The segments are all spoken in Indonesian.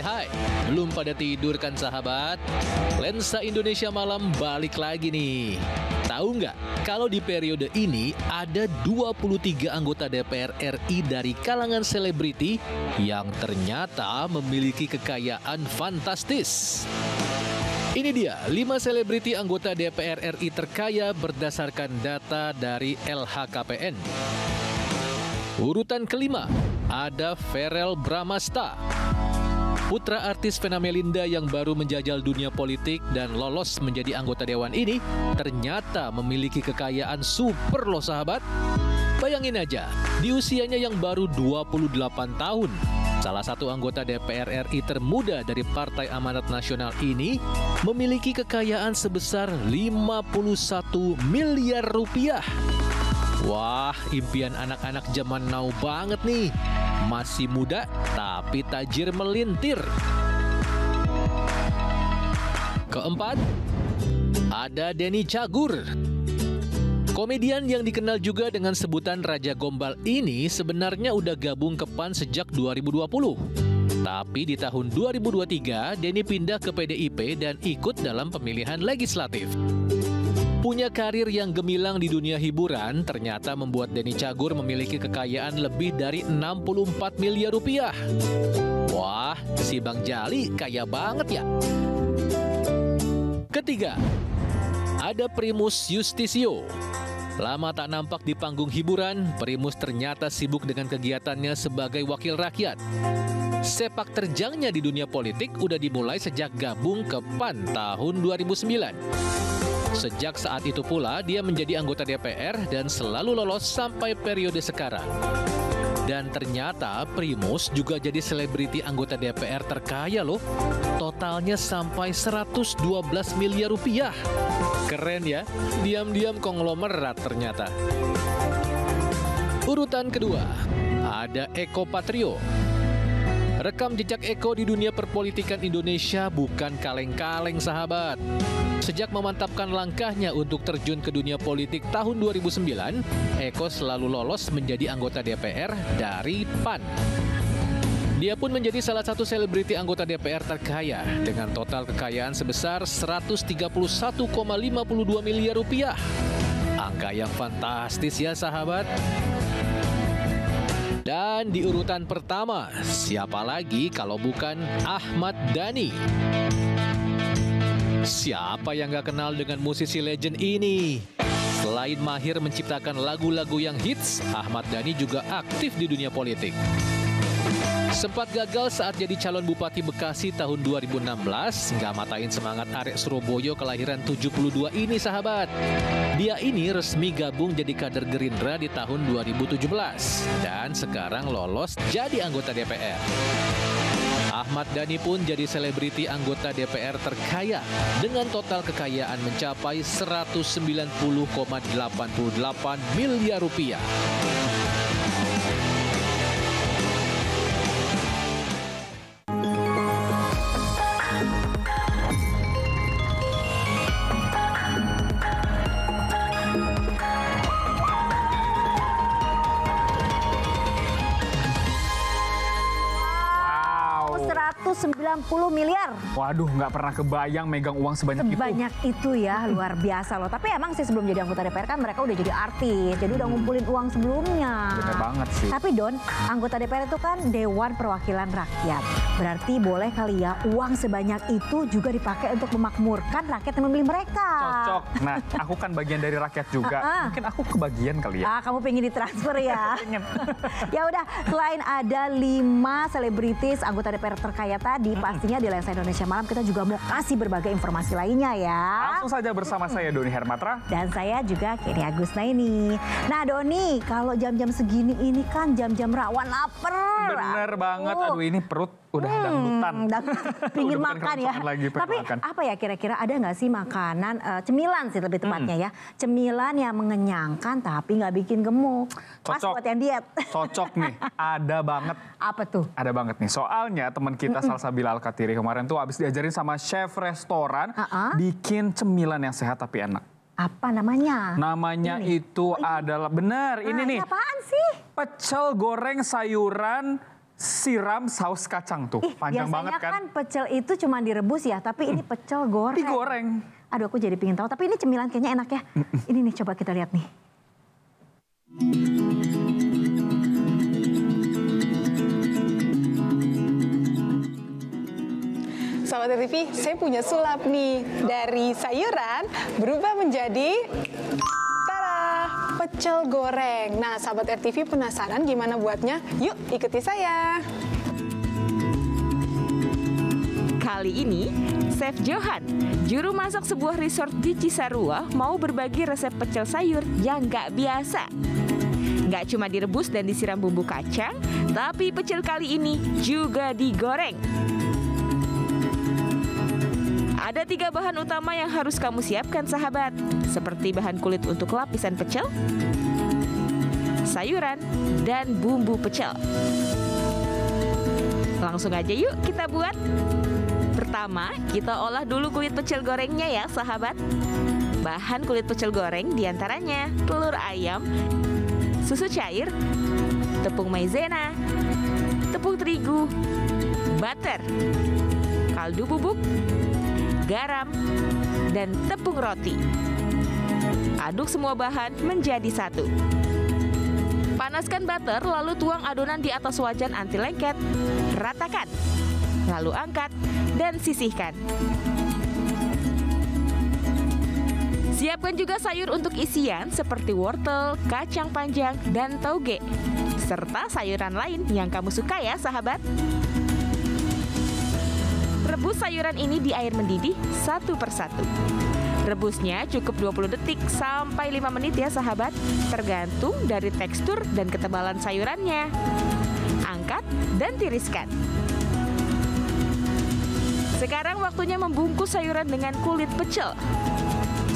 Hai, belum pada tidur kan sahabat? Lensa Indonesia Malam balik lagi nih. Tahu nggak, kalau di periode ini ada 23 anggota DPR RI dari kalangan selebriti yang ternyata memiliki kekayaan fantastis. Ini dia, 5 selebriti anggota DPR RI terkaya berdasarkan data dari LHKPN. Urutan kelima, ada Verrell Bramasta. Putra artis Vena Melinda yang baru menjajal dunia politik dan lolos menjadi anggota dewan ini ternyata memiliki kekayaan super loh sahabat. Bayangin aja, di usianya yang baru 28 tahun, salah satu anggota DPR RI termuda dari Partai Amanat Nasional ini memiliki kekayaan sebesar 51 miliar rupiah. Wah, impian anak-anak zaman now banget nih. Masih muda, tapi tajir melintir. Keempat, ada Denny Cagur. Komedian yang dikenal juga dengan sebutan Raja Gombal ini sebenarnya udah gabung ke PAN sejak 2020. Tapi di tahun 2023, Denny pindah ke PDIP dan ikut dalam pemilihan legislatif. Punya karir yang gemilang di dunia hiburan, ternyata membuat Denny Cagur memiliki kekayaan lebih dari 64 miliar rupiah. Wah, si Bang Jali kaya banget ya. Ketiga, ada Primus Yustisio. Lama tak nampak di panggung hiburan, Primus ternyata sibuk dengan kegiatannya sebagai wakil rakyat. Sepak terjangnya di dunia politik udah dimulai sejak gabung ke PAN tahun 2009. Sejak saat itu pula, dia menjadi anggota DPR dan selalu lolos sampai periode sekarang. Dan ternyata Primus juga jadi selebriti anggota DPR terkaya loh. Totalnya sampai 112 miliar rupiah. Keren ya, diam-diam konglomerat ternyata. Urutan kedua, ada Eko Patrio. Rekam jejak Eko di dunia perpolitikan Indonesia bukan kaleng-kaleng sahabat. Sejak memantapkan langkahnya untuk terjun ke dunia politik tahun 2009, Eko selalu lolos menjadi anggota DPR dari PAN. Dia pun menjadi salah satu selebriti anggota DPR terkaya dengan total kekayaan sebesar 131,52 miliar rupiah. Angka yang fantastis ya sahabat. Dan di urutan pertama, siapa lagi kalau bukan Ahmad Dhani? Siapa yang gak kenal dengan musisi legend ini? Selain mahir menciptakan lagu-lagu yang hits, Ahmad Dhani juga aktif di dunia politik. Sempat gagal saat jadi calon Bupati Bekasi tahun 2016, nggak matain semangat arek Surabaya kelahiran 72 ini sahabat. Dia ini resmi gabung jadi kader Gerindra di tahun 2017 dan sekarang lolos jadi anggota DPR. Ahmad Dhani pun jadi selebriti anggota DPR terkaya dengan total kekayaan mencapai 190,88 miliar rupiah. $190 miliar. Waduh, nggak pernah kebayang megang uang sebanyak itu. Sebanyak itu ya, luar biasa loh. Tapi emang sih sebelum jadi anggota DPR kan mereka udah jadi artis, jadi udah ngumpulin uang sebelumnya. Bener banget sih. Tapi Don, anggota DPR itu kan Dewan Perwakilan Rakyat. Berarti boleh kali ya uang sebanyak itu juga dipakai untuk memakmurkan rakyat yang memilih mereka. Cocok. Nah, aku kan bagian dari rakyat juga. Mungkin aku kebagian kali ya. Kamu pengen ditransfer ya? Ya udah, selain ada 5 selebritis anggota DPR terkaya tadi, pastinya di Lensa Indonesia Malam kita juga mau kasih berbagai informasi lainnya ya. Langsung saja bersama saya Doni Hermatra. Dan saya juga Kenny Agusnaini. Nah Doni, kalau jam-jam segini ini kan jam-jam rawan lapar. Bener banget, aduh ini perut udah dangdutan. Pingin makan ya. Tapi apa ya kira-kira ada nggak sih makanan, cemilan sih lebih tepatnya ya. Cemilan yang mengenyangkan tapi nggak bikin gemuk. Pas buat yang diet. Cocok nih, ada banget. Apa tuh? Ada banget nih, soalnya teman kita Salsabila Al-Katiri kemarin tuh habis diajarin sama chef restoran bikin cemilan yang sehat tapi enak. Apa namanya? Namanya itu adalah, benar ini nih. Apaan sih? Pecel goreng sayuran siram saus kacang tuh. Panjang banget kan. Biasanya kan pecel itu cuma direbus ya, tapi ini pecel goreng. Digoreng. Aduh, aku jadi pingin tahu. Tapi ini cemilan kayaknya enak ya. Ini nih, coba kita lihat nih. Sahabat RTV, saya punya sulap nih. Dari sayuran berubah menjadi pecel goreng. Nah, sahabat RTV penasaran gimana buatnya? Yuk, ikuti saya. Kali ini, Chef Johan, juru masak sebuah resort di Cisarua, mau berbagi resep pecel sayur yang nggak biasa. Nggak cuma direbus dan disiram bumbu kacang, tapi pecel kali ini juga digoreng. Ada 3 bahan utama yang harus kamu siapkan, sahabat. Seperti bahan kulit untuk lapisan pecel, sayuran, dan bumbu pecel. Langsung aja yuk kita buat. Pertama, kita olah dulu kulit pecel gorengnya ya, sahabat. Bahan kulit pecel goreng diantaranya telur ayam, susu cair, tepung maizena, tepung terigu, butter, kaldu bubuk, garam, dan tepung roti. Aduk semua bahan menjadi satu. Panaskan butter, lalu tuang adonan di atas wajan anti lengket. Ratakan, lalu angkat dan sisihkan. Siapkan juga sayur untuk isian seperti wortel, kacang panjang, dan tauge. Serta sayuran lain yang kamu suka ya, sahabat. Rebus sayuran ini di air mendidih satu persatu. Rebusnya cukup 20 detik sampai 5 menit ya, sahabat. Tergantung dari tekstur dan ketebalan sayurannya. Angkat dan tiriskan. Sekarang waktunya membungkus sayuran dengan kulit pecel.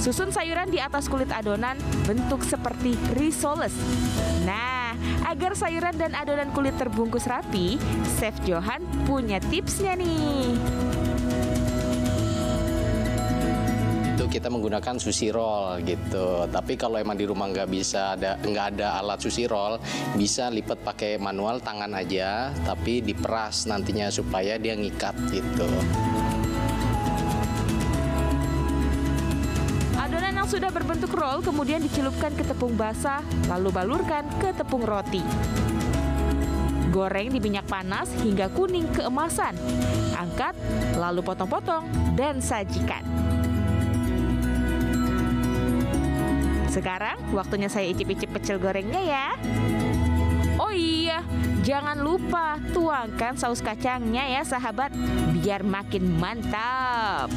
Susun sayuran di atas kulit adonan bentuk seperti risoles. Nah, agar sayuran dan adonan kulit terbungkus rapi, Chef Johan punya tipsnya nih. Itu kita menggunakan sushi roll gitu. Tapi kalau emang di rumah nggak ada alat sushi roll, bisa lipat pakai manual tangan aja, tapi diperas nantinya supaya dia ngikat gitu. Sudah berbentuk roll, kemudian dicelupkan ke tepung basah, lalu balurkan ke tepung roti. Goreng di minyak panas hingga kuning keemasan. Angkat, lalu potong-potong dan sajikan. Sekarang waktunya saya icip-icip pecel gorengnya ya. Oh iya, jangan lupa tuangkan saus kacangnya ya, sahabat, biar makin mantap.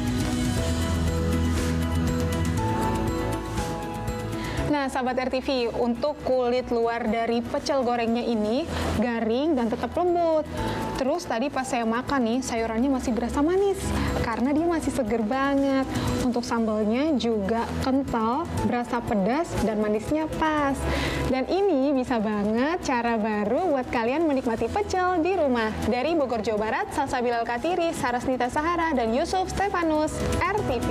Nah, sahabat RTV, untuk kulit luar dari pecel gorengnya ini garing dan tetap lembut. Terus tadi pas saya makan nih, sayurannya masih berasa manis karena dia masih seger banget. Untuk sambalnya juga kental, berasa pedas dan manisnya pas. Dan ini bisa banget cara baru buat kalian menikmati pecel di rumah. Dari Bogor, Jawa Barat, Salsabila Al-Katiri, Sarasnita Sahara, dan Yusuf Stefanus, RTV.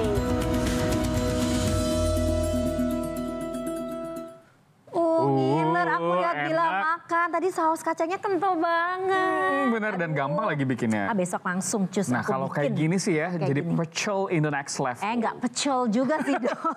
Ngiler, aku lihat Bila makan. Tadi saus kacangnya kental banget. Bener, dan gampang lagi bikinnya. Besok langsung cus. Nah, kalau kayak gini sih ya, kayak jadi gini. pecel in the next level. Enggak pecel juga sih dong.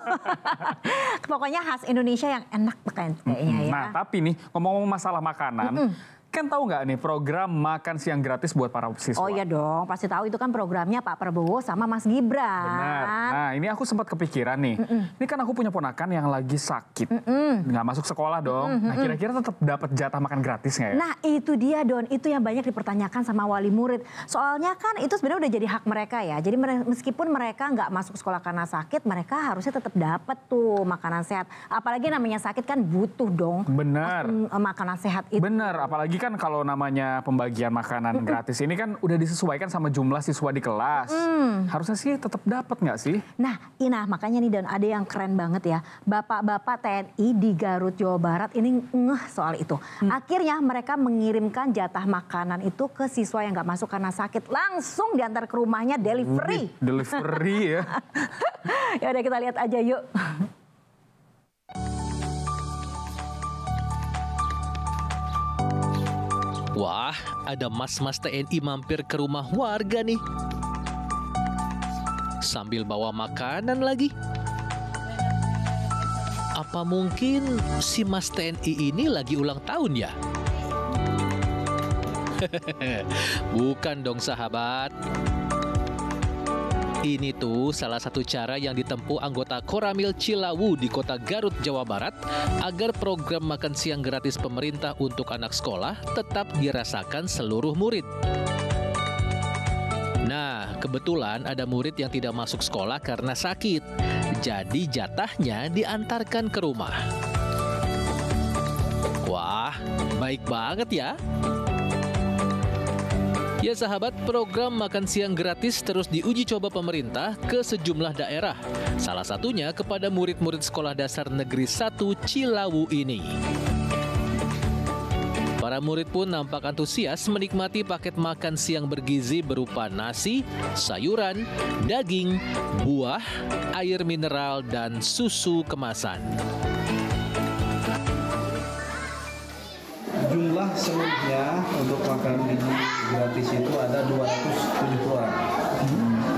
Pokoknya khas Indonesia yang enak kayaknya ya. Nah, tapi nih ngomong-ngomong masalah makanan, kan tahu nggak nih program makan siang gratis buat para siswa? Oh iya dong, pasti tahu itu kan programnya Pak Prabowo sama Mas Gibran. Benar. Nah, ini aku sempat kepikiran nih. Ini kan aku punya ponakan yang lagi sakit, nggak masuk sekolah dong. Nah, kira-kira tetap dapat jatah makan gratis nggak ya? Nah, itu dia Don, itu yang banyak dipertanyakan sama wali murid. Soalnya kan itu sebenarnya udah jadi hak mereka ya. Jadi meskipun mereka nggak masuk sekolah karena sakit, mereka harusnya tetap dapat tuh makanan sehat. Apalagi namanya sakit kan butuh dong. Benar. Makanan sehat itu. Benar, apalagi kan kalau namanya pembagian makanan gratis ini kan udah disesuaikan sama jumlah siswa di kelas. Harusnya sih tetap dapat nggak sih? Nah, makanya nih Don, ada yang keren banget ya. Bapak-bapak TNI di Garut, Jawa Barat ini ngeh soal itu. Akhirnya mereka mengirimkan jatah makanan itu ke siswa yang nggak masuk karena sakit. Langsung diantar ke rumahnya delivery. Delivery ya. Ya udah kita lihat aja yuk. Wow, Wah, ada mas-mas TNI mampir ke rumah warga nih. Sambil bawa makanan lagi. Apa mungkin si mas TNI ini lagi ulang tahun ya? Bukan dong sahabat. Ini tuh salah satu cara yang ditempuh anggota Koramil Cilawu di kota Garut, Jawa Barat agar program makan siang gratis pemerintah untuk anak sekolah tetap dirasakan seluruh murid. Nah, kebetulan ada murid yang tidak masuk sekolah karena sakit. Jadi jatahnya diantarkan ke rumah. Wah, baik banget ya. Ya sahabat, program makan siang gratis terus diuji coba pemerintah ke sejumlah daerah. Salah satunya kepada murid-murid Sekolah Dasar Negeri 1 Cilawu ini. Para murid pun nampak antusias menikmati paket makan siang bergizi berupa nasi, sayuran, daging, buah, air mineral, dan susu kemasan. Jumlah seluruhnya untuk makan gizi gratis itu ada 270-an.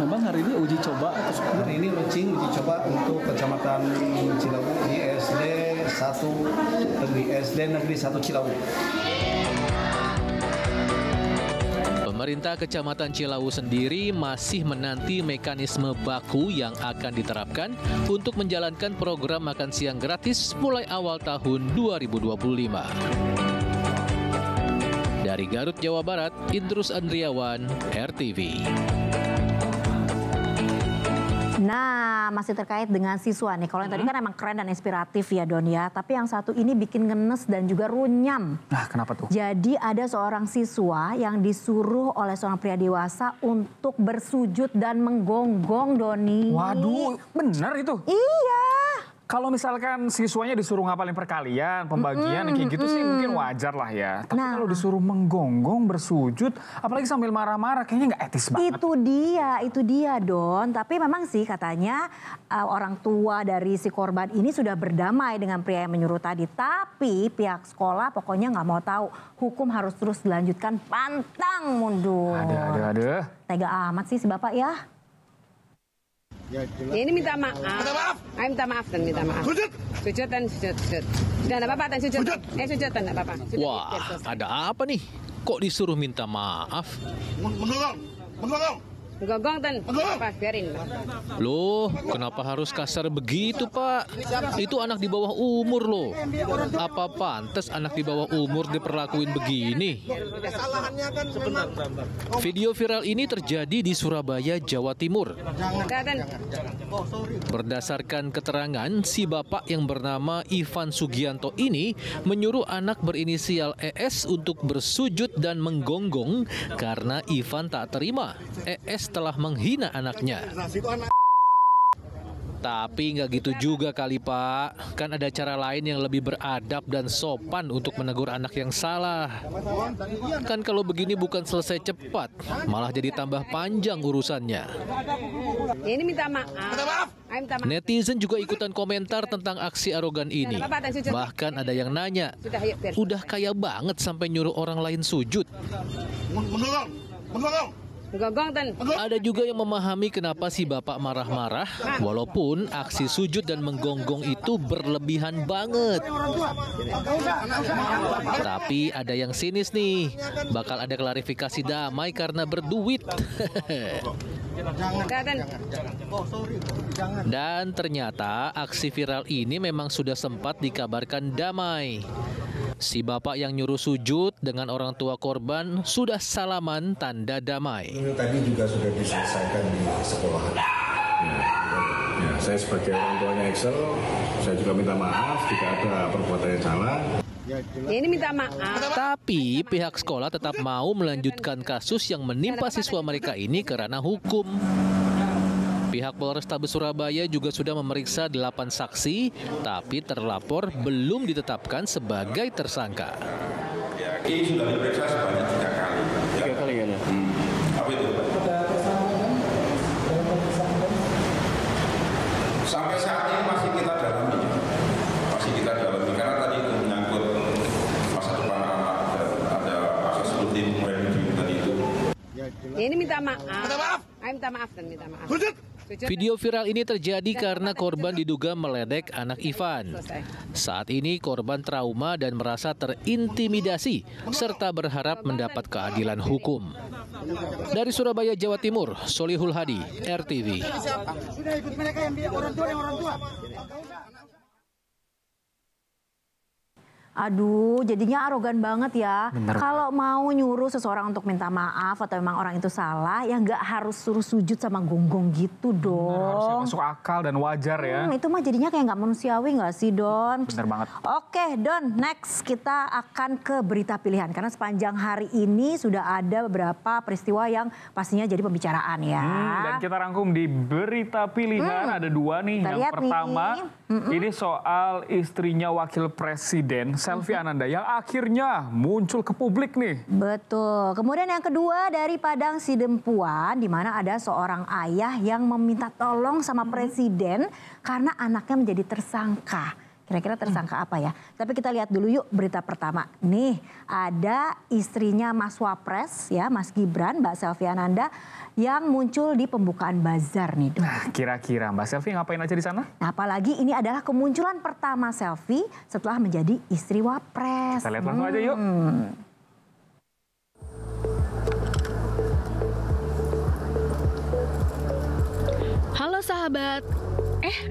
Memang hari ini uji coba atau Hari ini launching uji coba untuk Kecamatan Cilawu di SD Negeri 1 Cilawu. Pemerintah Kecamatan Cilawu sendiri masih menanti mekanisme baku yang akan diterapkan untuk menjalankan program makan siang gratis mulai awal tahun 2025. Dari Garut, Jawa Barat, Idrus Andriawan, RTV. Nah, masih terkait dengan siswa nih. Kalau yang tadi kan emang keren dan inspiratif ya Don ya. Tapi yang satu ini bikin ngenes dan juga runyam. Nah, kenapa tuh? Jadi ada seorang siswa yang disuruh oleh seorang pria dewasa untuk bersujud dan menggonggong Doni. Waduh, bener itu? Iya. Kalau misalkan siswanya disuruh ngapalin perkalian, pembagian, kayak gitu sih mungkin wajar lah ya. Tapi kalau disuruh menggonggong, bersujud, apalagi sambil marah-marah, kayaknya nggak etis banget. Itu dia Don. Tapi memang sih katanya orang tua dari si korban ini sudah berdamai dengan pria yang menyuruh tadi. Tapi pihak sekolah pokoknya nggak mau tahu. Hukum harus terus dilanjutkan, pantang mundur. Ada. Tega amat sih si bapak ya. Ya, ini minta maaf. Ayo minta maaf dan minta maaf. Sujud dan sujud. Sudah enggak apa-apa dan sujud. Sujud dan enggak apa-apa. Wah, ada apa nih? Kok disuruh minta maaf? Menggonggong. Gonggong dan apa? Biarin. Loh, kenapa harus kasar begitu, Pak? Itu anak di bawah umur loh. Apa pantas anak di bawah umur diperlakuin begini? Video viral ini terjadi di Surabaya, Jawa Timur. Berdasarkan keterangan, si bapak yang bernama Ivan Sugianto ini menyuruh anak berinisial ES untuk bersujud dan menggonggong karena Ivan tak terima. ES telah menghina anaknya. Tapi nggak gitu juga kali Pak. Kan ada cara lain yang lebih beradab dan sopan untuk menegur anak yang salah. Kan kalau begini bukan selesai cepat, malah jadi tambah panjang urusannya. Ini minta maaf. Netizen juga ikutan komentar tentang aksi arogan ini. Bahkan ada yang nanya, udah kaya banget sampai nyuruh orang lain sujud. Ada juga yang memahami kenapa si bapak marah-marah, walaupun aksi sujud dan menggonggong itu berlebihan banget. Tapi ada yang sinis nih, bakal ada klarifikasi damai karena berduit. Dan ternyata aksi viral ini memang sudah sempat dikabarkan damai. Si bapak yang nyuruh sujud dengan orang tua korban sudah salaman tanda damai. Ini tadi juga sudah diselesaikan di sekolah. Ya, saya sebagai orang tuanya Excel, saya juga minta maaf jika ada perbuatan yang salah. Ini minta maaf. Tapi pihak sekolah tetap mau melanjutkan kasus yang menimpa siswa mereka ini karena hukum. Pihak Polrestabes Surabaya juga sudah memeriksa 8 saksi, tapi terlapor belum ditetapkan sebagai tersangka. Ini sudah diperiksa sebanyak 3 kali. 3 kali kan ya? Apa itu? Sampai saat ini masih kita dalami. Karena tadi itu menyangkut masa depan anak, ada proses Ya, ini minta maaf. Minta maaf dan minta maaf. Video viral ini terjadi karena korban diduga meledek anak Ivan. Saat ini korban trauma dan merasa terintimidasi serta berharap mendapat keadilan hukum. Dari Surabaya, Jawa Timur, Solihul Hadi, RTV. Aduh, jadinya arogan banget ya. Kalau mau nyuruh seseorang untuk minta maaf atau memang orang itu salah, ya nggak harus suruh sujud sama gonggong gitu dong. Harusnya masuk akal dan wajar ya. Itu mah jadinya kayak nggak manusiawi nggak sih, Don? Bener banget. Oke, Don, next kita akan ke berita pilihan. Karena sepanjang hari ini sudah ada beberapa peristiwa yang pastinya jadi pembicaraan ya. Dan kita rangkum di berita pilihan ada dua nih. Yang pertama, ini soal istrinya Wakil Presiden, Selvi Ananda, yang akhirnya muncul ke publik nih. Betul. Kemudian yang kedua dari Padang Sidempuan, di mana ada seorang ayah yang meminta tolong sama presiden karena anaknya menjadi tersangka. Kira-kira tersangka apa ya? Tapi kita lihat dulu yuk berita pertama. Nih ada istrinya Mas Wapres ya, Mas Gibran, Mbak Selvi Ananda yang muncul di pembukaan bazar nih. Nah kira-kira Mbak Selvi ngapain aja di sana? Nah, apalagi ini adalah kemunculan pertama Selvi setelah menjadi istri Wapres. Kita lihat langsung aja yuk. Halo sahabat,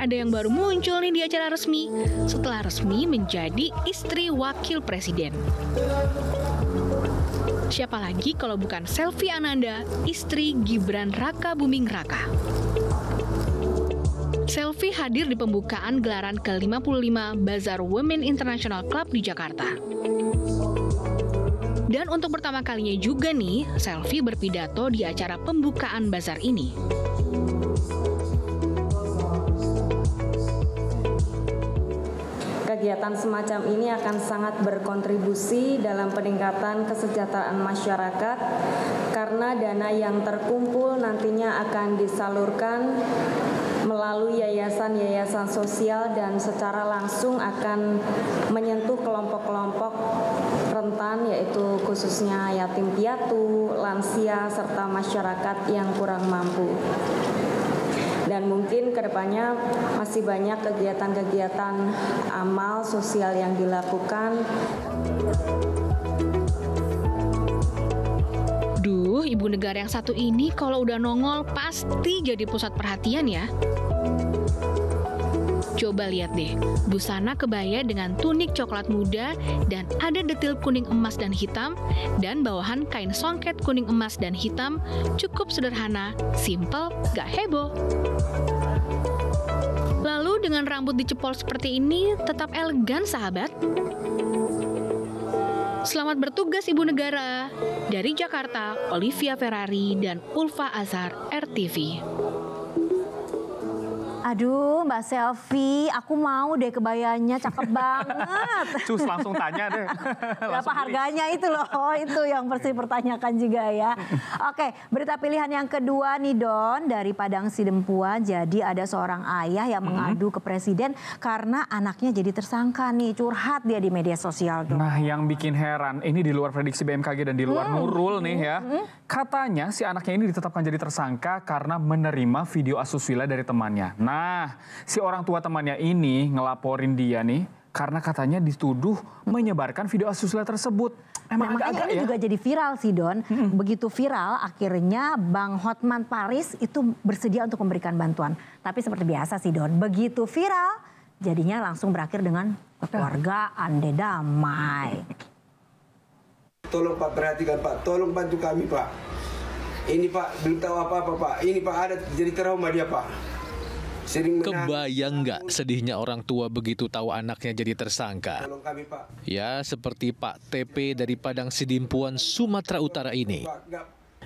ada yang baru muncul nih di acara resmi setelah resmi menjadi istri wakil presiden. Siapa lagi kalau bukan Selvi Ananda, istri Gibran Raka Buming Raka. Selvi hadir di pembukaan gelaran ke-55 Bazar Women International Club di Jakarta. Dan untuk pertama kalinya juga nih, Selvi berpidato di acara pembukaan bazar ini. Kegiatan semacam ini akan sangat berkontribusi dalam peningkatan kesejahteraan masyarakat karena dana yang terkumpul nantinya akan disalurkan melalui yayasan-yayasan sosial dan secara langsung akan menyentuh kelompok-kelompok rentan yaitu khususnya yatim piatu, lansia, serta masyarakat yang kurang mampu. Dan mungkin kedepannya masih banyak kegiatan-kegiatan amal sosial yang dilakukan. Duh, ibu negara yang satu ini kalau udah nongol pasti jadi pusat perhatian ya. Coba lihat deh, busana kebaya dengan tunik coklat muda dan ada detil kuning emas dan hitam, dan bawahan kain songket kuning emas dan hitam, cukup sederhana, simple, gak heboh. Lalu dengan rambut dicepol seperti ini, tetap elegan sahabat. Selamat bertugas Ibu Negara. Dari Jakarta, Olivia Ferrari dan Ulfa Azhar, RTV. Aduh Mbak Selvi, aku mau deh kebayanya, cakep banget. Cus langsung tanya deh. Berapa harganya itu loh, itu yang pasti pertanyakan juga ya. Oke, berita pilihan yang kedua nih Don, dari Padang Sidempuan. Jadi ada seorang ayah yang mengadu ke presiden karena anaknya jadi tersangka nih, curhat dia di media sosial Don. Nah yang bikin heran, ini di luar prediksi BMKG dan di luar Nurul nih ya. Katanya si anaknya ini ditetapkan jadi tersangka karena menerima video asusila dari temannya. Nah, si orang tua temannya ini ngelaporin dia nih karena katanya dituduh menyebarkan video asusila tersebut. Emang agak-agak ini juga jadi viral sih Don. Begitu viral, akhirnya Bang Hotman Paris itu bersedia untuk memberikan bantuan. Tapi seperti biasa sih Don, begitu viral, jadinya langsung berakhir dengan kekeluargaan deh, damai. Tolong Pak perhatikan Pak, tolong bantu kami Pak. Ini Pak belum tahu apa-apa Pak. Ini Pak ada jadi trauma dia Pak. Kebayang nggak sedihnya orang tua begitu tahu anaknya jadi tersangka? Tolong kami Pak. Ya seperti Pak TP dari Padang Sidempuan, Sumatera Utara ini.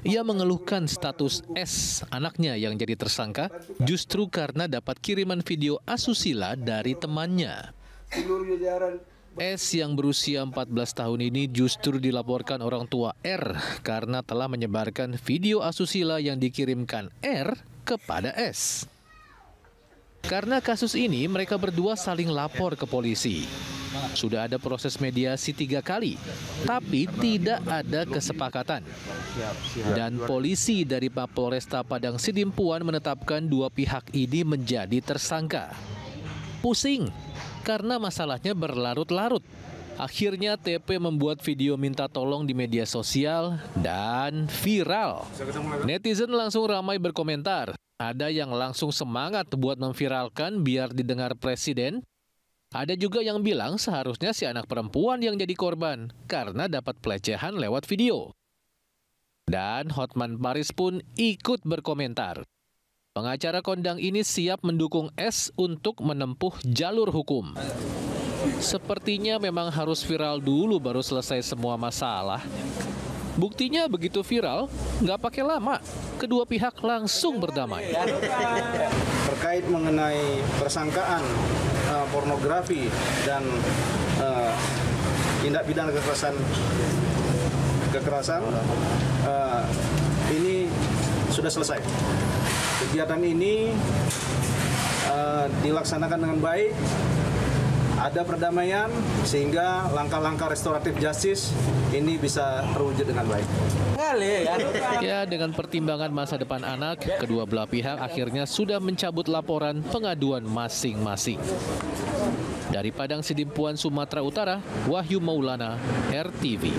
Ia mengeluhkan status S anaknya yang jadi tersangka justru karena dapat kiriman video asusila dari temannya. Seluruh jajaran S yang berusia 14 tahun ini justru dilaporkan orang tua R karena telah menyebarkan video asusila yang dikirimkan R kepada S. Karena kasus ini, mereka berdua saling lapor ke polisi. Sudah ada proses mediasi 3 kali, tapi tidak ada kesepakatan. Dan polisi dari Mapolresta Padang Sidimpuan menetapkan 2 pihak ini menjadi tersangka. Pusing, karena masalahnya berlarut-larut. Akhirnya TP membuat video minta tolong di media sosial dan viral. Netizen langsung ramai berkomentar. Ada yang langsung semangat buat memviralkan biar didengar presiden. Ada juga yang bilang seharusnya si anak perempuan yang jadi korban karena dapat pelecehan lewat video. Dan Hotman Paris pun ikut berkomentar. Pengacara kondang ini siap mendukung S untuk menempuh jalur hukum. Sepertinya memang harus viral dulu baru selesai semua masalah. Buktinya begitu viral, nggak pakai lama, kedua pihak langsung berdamai. Terkait mengenai persangkaan pornografi dan tindak pidana kekerasan ini sudah selesai. Kegiatan ini dilaksanakan dengan baik. Ada perdamaian sehingga langkah-langkah restoratif justice ini bisa terwujud dengan baik. Ya, dengan pertimbangan masa depan anak, kedua belah pihak akhirnya sudah mencabut laporan pengaduan masing-masing. Dari Padang Sidimpuan, Sumatera Utara, Wahyu Maulana, RTV.